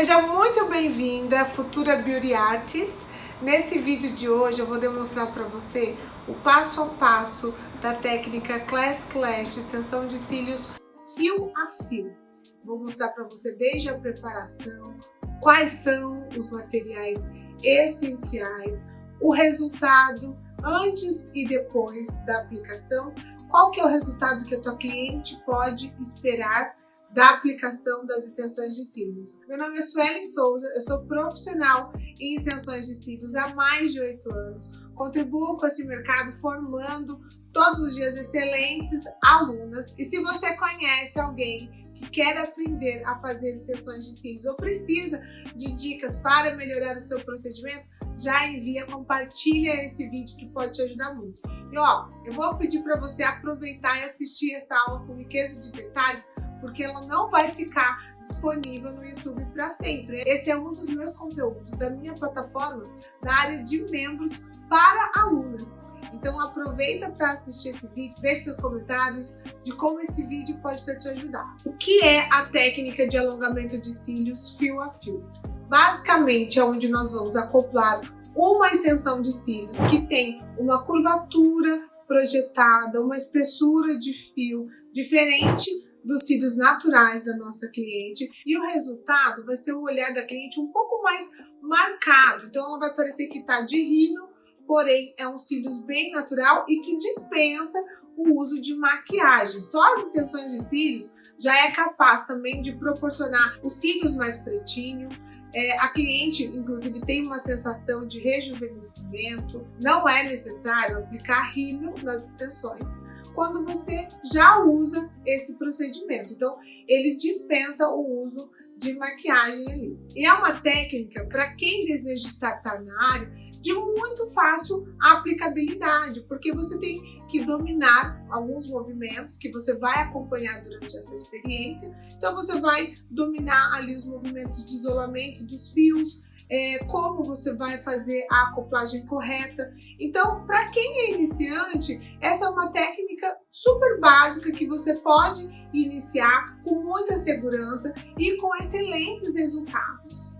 Seja muito bem-vinda, futura Beauty Artist. Nesse vídeo de hoje eu vou demonstrar para você o passo a passo da técnica Class Clash extensão de cílios fio a fio. Vou mostrar para você desde a preparação, quais são os materiais essenciais, o resultado antes e depois da aplicação, qual que é o resultado que a tua cliente pode esperar da aplicação das extensões de cílios. Meu nome é Suelen Souza, eu sou profissional em extensões de cílios há mais de 8 anos, contribuo com esse mercado formando todos os dias excelentes alunas, e se você conhece alguém que quer aprender a fazer extensões de cílios ou precisa de dicas para melhorar o seu procedimento, já envia, compartilha esse vídeo que pode te ajudar muito. E eu vou pedir para você aproveitar e assistir essa aula com riqueza de detalhes, porque ela não vai ficar disponível no YouTube para sempre. Esse é um dos meus conteúdos da minha plataforma na área de membros para alunas. Então aproveita para assistir esse vídeo, deixe seus comentários de como esse vídeo pode te ajudar. O que é a técnica de alongamento de cílios fio a fio? Basicamente é onde nós vamos acoplar uma extensão de cílios que tem uma curvatura projetada, uma espessura de fio diferente dos cílios naturais da nossa cliente, e o resultado vai ser o olhar da cliente um pouco mais marcado. Então ela vai parecer que está de rímel, porém é um cílios bem natural e que dispensa o uso de maquiagem. Só as extensões de cílios já é capaz também de proporcionar os cílios mais pretinho. A cliente, inclusive, tem uma sensação de rejuvenescimento. Não é necessário aplicar rímel nas extensões quando você já usa esse procedimento. Então, ele dispensa o uso de maquiagem ali. E é uma técnica para quem deseja startar na área de muito fácil aplicabilidade, porque você tem que dominar alguns movimentos que você vai acompanhar durante essa experiência. Então você vai dominar ali os movimentos de isolamento dos fios, como você vai fazer a acoplagem correta. Então, para quem é iniciante, essa é uma técnica super básica que você pode iniciar com muita segurança e com excelentes resultados.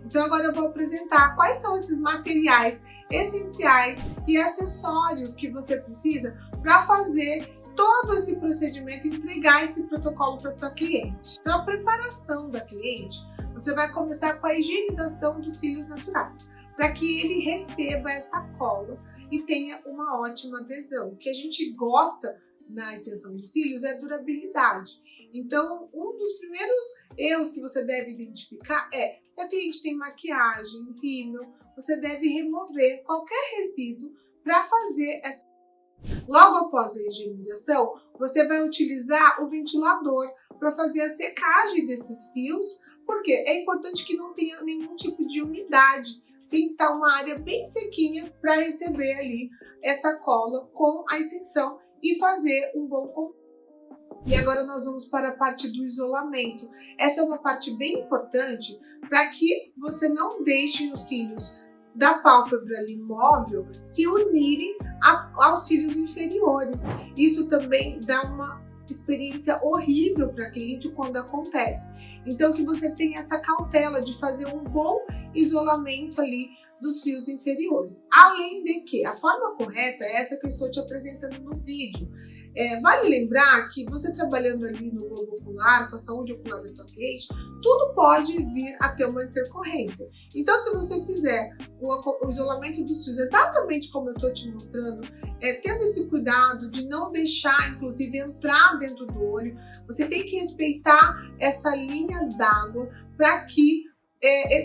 Então agora eu vou apresentar quais são esses materiais essenciais e acessórios que você precisa para fazer todo esse procedimento e entregar esse protocolo para a tua cliente. Então a preparação da cliente, você vai começar com a higienização dos cílios naturais, para que ele receba essa cola e tenha uma ótima adesão. O que a gente gosta na extensão de cílios é durabilidade. Então, um dos primeiros erros que você deve identificar é, se a cliente tem maquiagem, rímel, você deve remover qualquer resíduo para fazer essa. Logo após a higienização, você vai utilizar o ventilador para fazer a secagem desses fios, porque é importante que não tenha nenhum tipo de umidade. Tem que estar uma área bem sequinha para receber ali essa cola com a extensão e fazer um bom contato. E agora nós vamos para a parte do isolamento. Essa é uma parte bem importante para que você não deixe os cílios da pálpebra ali móvel se unirem aos cílios inferiores. Isso também dá uma experiência horrível para a cliente quando acontece. Então que você tenha essa cautela de fazer um bom isolamento ali dos fios inferiores. Além de que a forma correta é essa que eu estou te apresentando no vídeo. Vale lembrar que você trabalhando ali no globo ocular, com a saúde ocular da tua cliente, tudo pode vir a ter uma intercorrência. Então, se você fizer o isolamento dos fios exatamente como eu estou te mostrando, tendo esse cuidado de não deixar, inclusive, entrar dentro do olho, você tem que respeitar essa linha d'água para que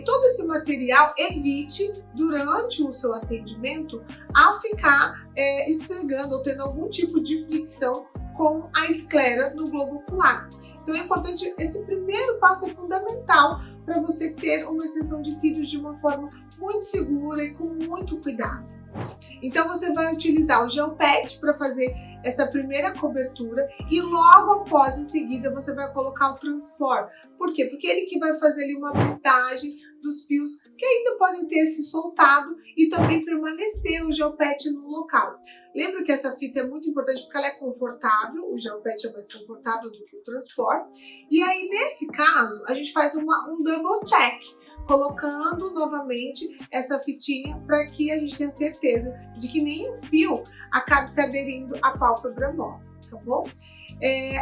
todo esse material evite, durante o seu atendimento, a ficar esfregando ou tendo algum tipo de fricção com a esclera no globo ocular. Então é importante, esse primeiro passo é fundamental para você ter uma extensão de cílios de uma forma muito segura e com muito cuidado. Então você vai utilizar o gel pet para fazer essa primeira cobertura e logo após, em seguida, você vai colocar o transport. Por quê? Porque ele que vai fazer ali uma blindagem dos fios que ainda podem ter se soltado e também permanecer o gel pet no local. Lembra que essa fita é muito importante porque ela é confortável, o gel pet é mais confortável do que o transport. E aí, nesse caso, a gente faz um double check, colocando novamente essa fitinha para que a gente tenha certeza de que nenhum fio acabe se aderindo à pálpebra móvel, tá bom?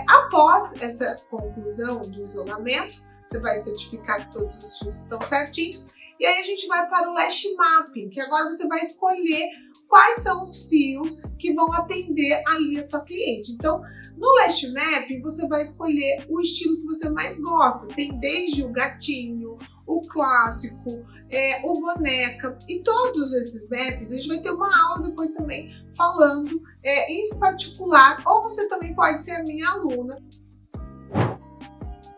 Após essa conclusão do isolamento, você vai certificar que todos os fios estão certinhos e aí a gente vai para o lash mapping, que agora você vai escolher quais são os fios que vão atender ali a tua cliente. Então, no Lash Mapping, você vai escolher o estilo que você mais gosta. Tem desde o gatinho, o clássico, o boneca e todos esses maps. A gente vai ter uma aula depois também falando em particular, ou você também pode ser a minha aluna.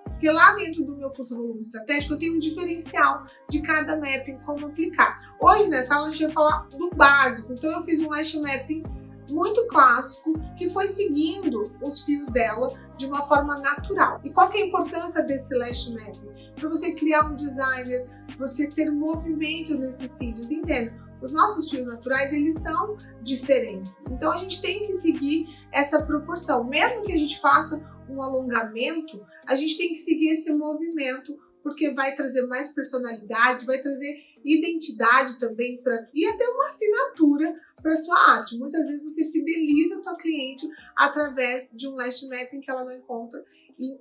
Porque lá dentro do meu curso Volume Estratégico eu tenho um diferencial de cada mapping, como aplicar. Hoje nessa aula a gente vai falar do básico, então eu fiz um lash mapping muito clássico que foi seguindo os fios dela de uma forma natural. E qual que é a importância desse lash mapping? Para você criar um designer, você ter movimento nesses cílios, entenda? Os nossos fios naturais, eles são diferentes. Então a gente tem que seguir essa proporção. Mesmo que a gente faça um alongamento, a gente tem que seguir esse movimento, porque vai trazer mais personalidade, vai trazer identidade também e até uma assinatura para sua arte. Muitas vezes você fideliza a tua cliente através de um lash mapping que ela não encontra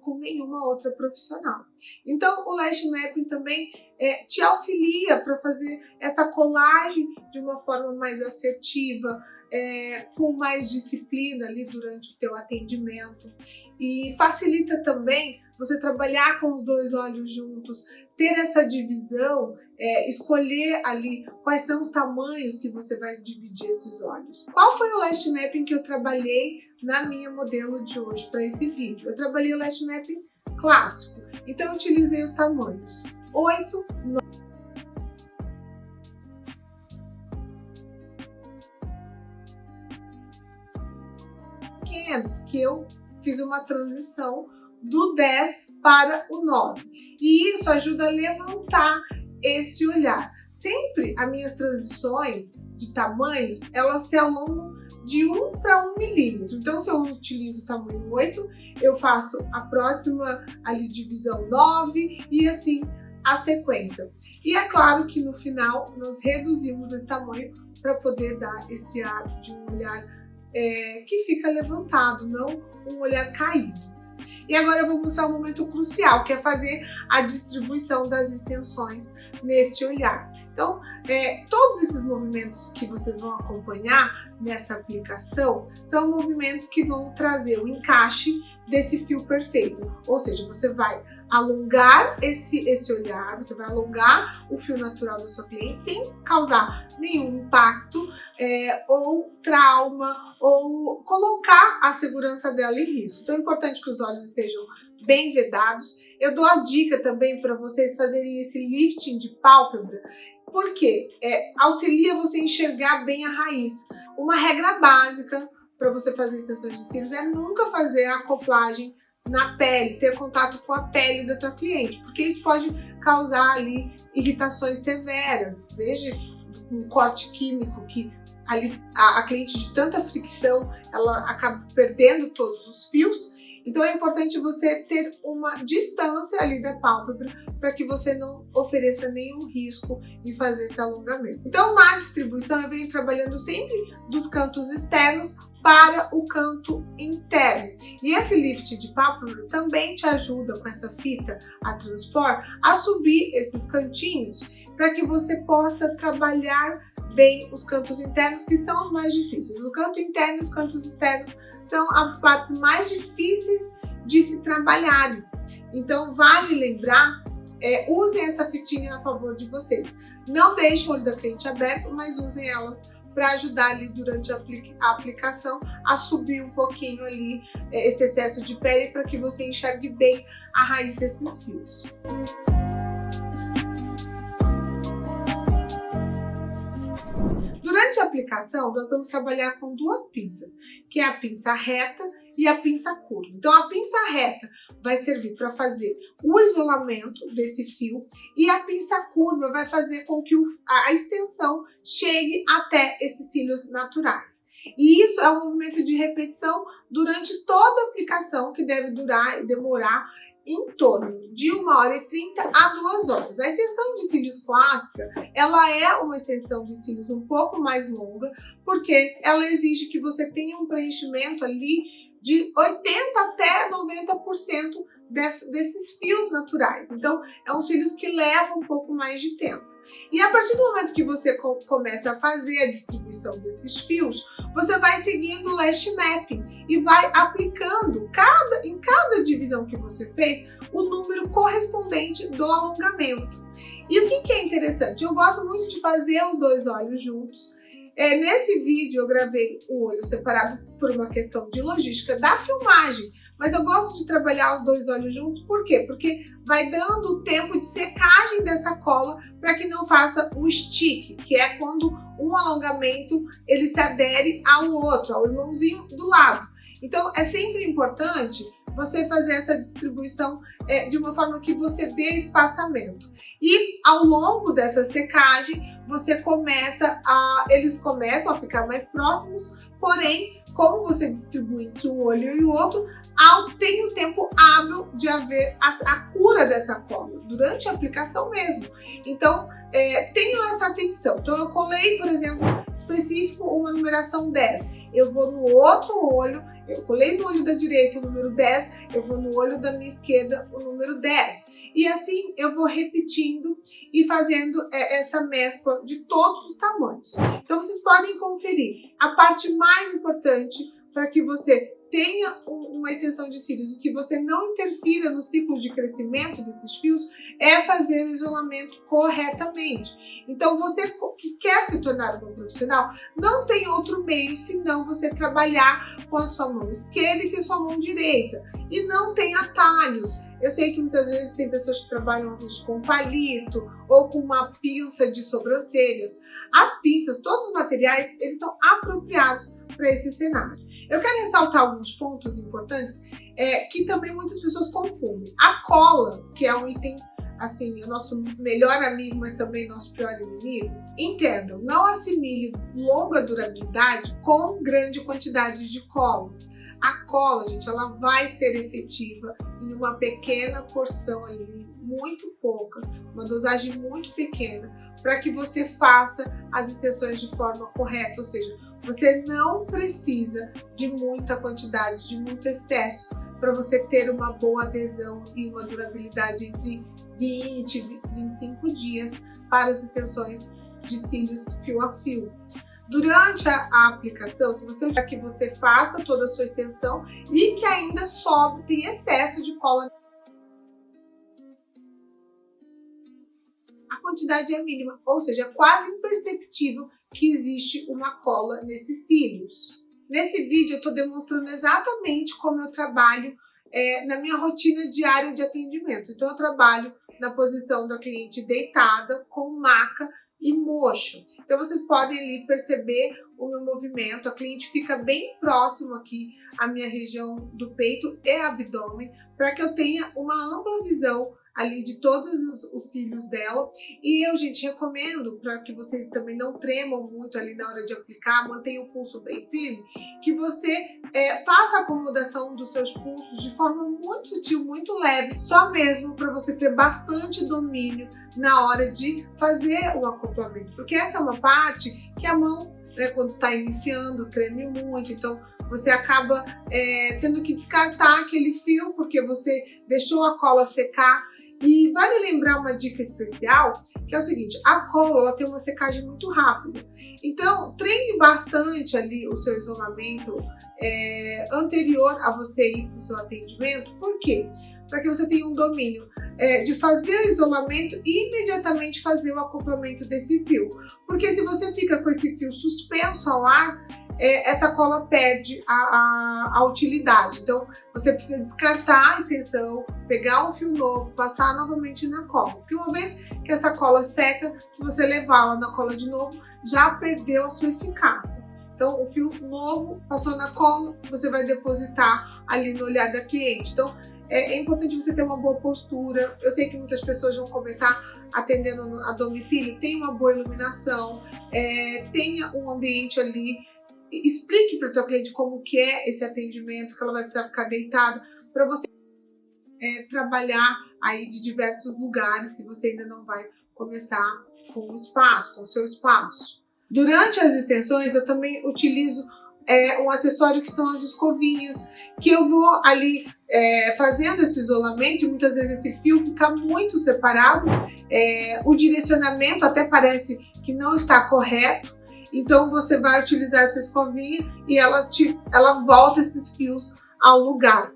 com nenhuma outra profissional. Então o lash mapping também te auxilia para fazer essa colagem de uma forma mais assertiva, com mais disciplina ali durante o teu atendimento, e facilita também você trabalhar com os dois olhos juntos, ter essa divisão, escolher ali quais são os tamanhos que você vai dividir esses olhos. Qual foi o lash mapping que eu trabalhei na minha modelo de hoje para esse vídeo? Eu trabalhei o lash mapping clássico, então eu utilizei os tamanhos 8, 9, pequenos, que eu fiz uma transição do 10 para o 9. E isso ajuda a levantar esse olhar. Sempre as minhas transições de tamanhos, elas se alongam de 1 para 1 milímetro. Então, se eu utilizo o tamanho 8, eu faço a próxima ali divisão 9 e assim a sequência. E é claro que no final nós reduzimos esse tamanho para poder dar esse ar de um olhar que fica levantado, não um olhar caído. E agora eu vou mostrar um momento crucial, que é fazer a distribuição das extensões nesse olhar. Então, todos esses movimentos que vocês vão acompanhar nessa aplicação são movimentos que vão trazer o encaixe desse fio perfeito. Ou seja, você vai alongar esse olhar, você vai alongar o fio natural da sua cliente sem causar nenhum impacto ou trauma ou colocar a segurança dela em risco. Então é importante que os olhos estejam bem vedados. Eu dou a dica também para vocês fazerem esse lifting de pálpebra, porque auxilia você a enxergar bem a raiz. Uma regra básica para você fazer extensão de cílios é nunca fazer a acoplagem na pele, ter contato com a pele da tua cliente, porque isso pode causar ali irritações severas, desde um corte químico que ali a cliente de tanta fricção, ela acaba perdendo todos os fios. Então é importante você ter uma distância ali da pálpebra para que você não ofereça nenhum risco em fazer esse alongamento. Então na distribuição eu venho trabalhando sempre dos cantos externos para o canto interno. E esse lift de pálpebra também te ajuda com essa fita a transpor a subir esses cantinhos para que você possa trabalhar bem os cantos internos, que são os mais difíceis. O canto interno e os cantos externos são as partes mais difíceis de se trabalharem. Então vale lembrar, usem essa fitinha a favor de vocês. Não deixem o olho da cliente aberto, mas usem elas para ajudar ali durante a aplicação a subir um pouquinho ali esse excesso de pele para que você enxergue bem a raiz desses fios. Durante a aplicação, nós vamos trabalhar com duas pinças, que é a pinça reta e a pinça curva. Então, a pinça reta vai servir para fazer o isolamento desse fio e a pinça curva vai fazer com que a extensão chegue até esses cílios naturais. E isso é um movimento de repetição durante toda a aplicação, que deve demorar em torno de 1h30 a 2 horas. A extensão de cílios clássica, ela é uma extensão de cílios um pouco mais longa, porque ela exige que você tenha um preenchimento ali de 80% até 90% desses fios naturais. Então, é um cílios que leva um pouco mais de tempo. E a partir do momento que você começa a fazer a distribuição desses fios, você vai seguindo o lash mapping e vai aplicando em cada divisão que você fez o número correspondente do alongamento. E o que é interessante? Eu gosto muito de fazer os dois olhos juntos. Nesse vídeo eu gravei o olho separado por uma questão de logística da filmagem, mas eu gosto de trabalhar os dois olhos juntos, por quê? Porque vai dando o tempo de secagem dessa cola para que não faça o stick, que é quando um alongamento ele se adere ao outro, ao irmãozinho do lado. Então é sempre importante você fazer essa distribuição de uma forma que você dê espaçamento. E ao longo dessa secagem, eles começam a ficar mais próximos, porém, como você distribui entre um olho e o outro, tem o tempo hábil de haver a cura dessa cola, durante a aplicação mesmo. Então, tenham essa atenção. Então, eu colei, por exemplo, específico uma numeração 10. Eu vou no outro olho, eu colei no olho da direita o número 10, eu vou no olho da minha esquerda o número 10. E assim eu vou repetindo e fazendo essa mescla de todos os tamanhos. Então vocês podem conferir. A parte mais importante para que você tenha uma extensão de cílios e que você não interfira no ciclo de crescimento desses fios é fazer o isolamento corretamente. Então você que quer se tornar uma profissional, não tem outro meio senão você trabalhar com a sua mão esquerda e com a sua mão direita. E não tem atalhos. Eu sei que muitas vezes tem pessoas que trabalham às vezes com palito ou com uma pinça de sobrancelhas. As pinças, todos os materiais, eles são apropriados para esse cenário. Eu quero ressaltar alguns pontos importantes que também muitas pessoas confundem. A cola, que é um item, assim, o nosso melhor amigo, mas também nosso pior inimigo, entendam, não assimile longa durabilidade com grande quantidade de cola. A cola, gente, ela vai ser efetiva em uma pequena porção ali, muito pouca, uma dosagem muito pequena, para que você faça as extensões de forma correta, ou seja, você não precisa de muita quantidade, de muito excesso, para você ter uma boa adesão e uma durabilidade entre 20 e 25 dias para as extensões de cílios fio a fio. Durante a aplicação, se você quer que você faça toda a sua extensão e que ainda tem excesso de cola, a quantidade é mínima, ou seja, é quase imperceptível que existe uma cola nesses cílios. Nesse vídeo eu estou demonstrando exatamente como eu trabalho na minha rotina diária de atendimento. Então eu trabalho na posição da cliente deitada, com maca e mocho. Então vocês podem ali perceber o meu movimento, a cliente fica bem próximo aqui à minha região do peito e abdômen, para que eu tenha uma ampla visão ali de todos os cílios dela. E eu, gente, recomendo, para que vocês também não tremam muito ali na hora de aplicar, mantenha o pulso bem firme, que você faça a acomodação dos seus pulsos de forma muito sutil, muito leve, só mesmo para você ter bastante domínio na hora de fazer o acoplamento, porque essa é uma parte que a mão, quando está iniciando, treme muito, então você acaba tendo que descartar aquele fio porque você deixou a cola secar. E vale lembrar uma dica especial, que é o seguinte, a cola ela tem uma secagem muito rápida, então treine bastante ali o seu isolamento anterior a você ir para o seu atendimento. Por quê? Para que você tenha um domínio de fazer o isolamento e imediatamente fazer o acoplamento desse fio. Porque se você fica com esse fio suspenso ao ar, essa cola perde a utilidade. Então, você precisa descartar a extensão, pegar um fio novo, passar novamente na cola. Porque uma vez que essa cola seca, se você levá-la na cola de novo, já perdeu a sua eficácia. Então, o fio novo passou na cola, você vai depositar ali no olhar da cliente. Então, é importante você ter uma boa postura. Eu sei que muitas pessoas vão começar atendendo a domicílio, tenha uma boa iluminação, tenha um ambiente ali. Explique para a tua cliente como que é esse atendimento, que ela vai precisar ficar deitada, para você trabalhar aí de diversos lugares, se você ainda não vai começar com o espaço, com o seu espaço. Durante as extensões, eu também utilizo um acessório que são as escovinhas, que eu vou ali fazendo esse isolamento, e muitas vezes esse fio fica muito separado, o direcionamento até parece que não está correto, então você vai utilizar essa escovinha e ela volta esses fios ao lugar.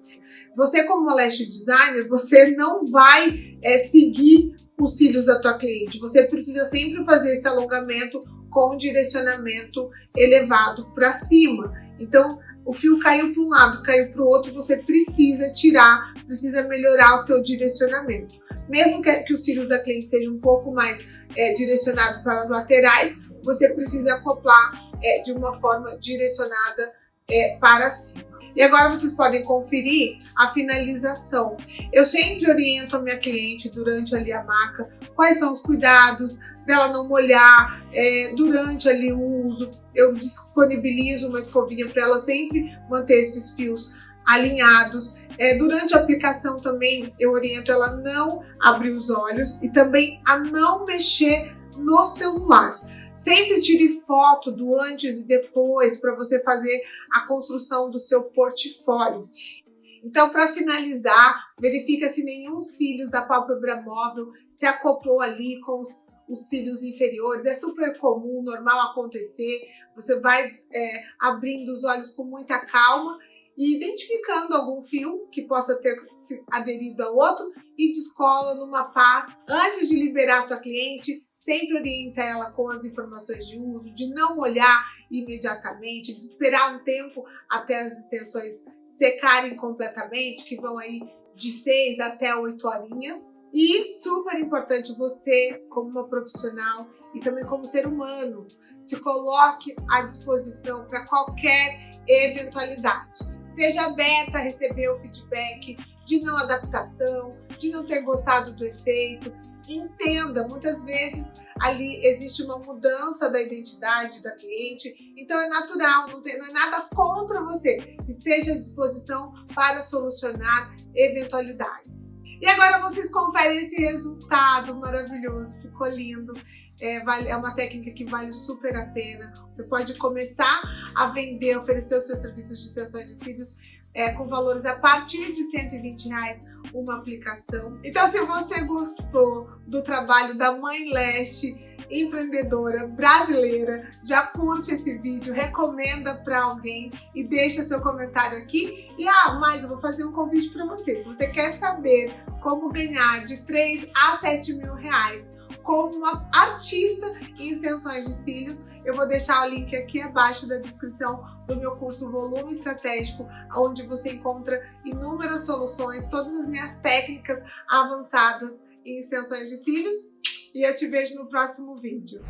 Você, como uma lash designer, você não vai seguir os cílios da tua cliente, você precisa sempre fazer esse alongamento com direcionamento elevado para cima. Então, o fio caiu para um lado, caiu para o outro, você precisa tirar, precisa melhorar o teu direcionamento. Mesmo que os cílios da cliente sejam um pouco mais direcionados para as laterais, você precisa acoplar de uma forma direcionada para cima. E agora vocês podem conferir a finalização. Eu sempre oriento a minha cliente durante ali a maca quais são os cuidados dela não molhar durante ali o uso. Eu disponibilizo uma escovinha para ela sempre manter esses fios alinhados. Durante a aplicação também eu oriento ela a não abrir os olhos e também a não mexer no celular. Sempre tire foto do antes e depois para você fazer a construção do seu portfólio. Então, para finalizar, verifica se nenhum cílios da pálpebra móvel se acoplou ali com os cílios inferiores. É super comum, normal acontecer. Você vai abrindo os olhos com muita calma e identificando algum fio que possa ter se aderido ao outro e descola numa paz. Antes de liberar a tua cliente, sempre orienta ela com as informações de uso, de não molhar imediatamente, de esperar um tempo até as extensões secarem completamente, que vão aí de 6 até 8 horinhas. E super importante, você como uma profissional e também como ser humano, se coloque à disposição para qualquer eventualidade. Esteja aberta a receber o feedback de não adaptação, de não ter gostado do efeito. Entenda, muitas vezes ali existe uma mudança da identidade da cliente, então é natural, não é nada contra você. Esteja à disposição para solucionar eventualidades. E agora vocês conferem esse resultado maravilhoso, ficou lindo. É uma técnica que vale super a pena. Você pode começar a vender, oferecer os seus serviços de extensões de cílios com valores a partir de R$120 uma aplicação. Então, se você gostou do trabalho da Mãe Lash, empreendedora brasileira, já curte esse vídeo, recomenda para alguém e deixa seu comentário aqui. E mas eu vou fazer um convite para você. Se você quer saber como ganhar de 3 a 7 mil reais como uma artista em extensões de cílios, eu vou deixar o link aqui abaixo da descrição do meu curso Volume Estratégico, onde você encontra inúmeras soluções, todas as minhas técnicas avançadas em extensões de cílios. E eu te vejo no próximo vídeo.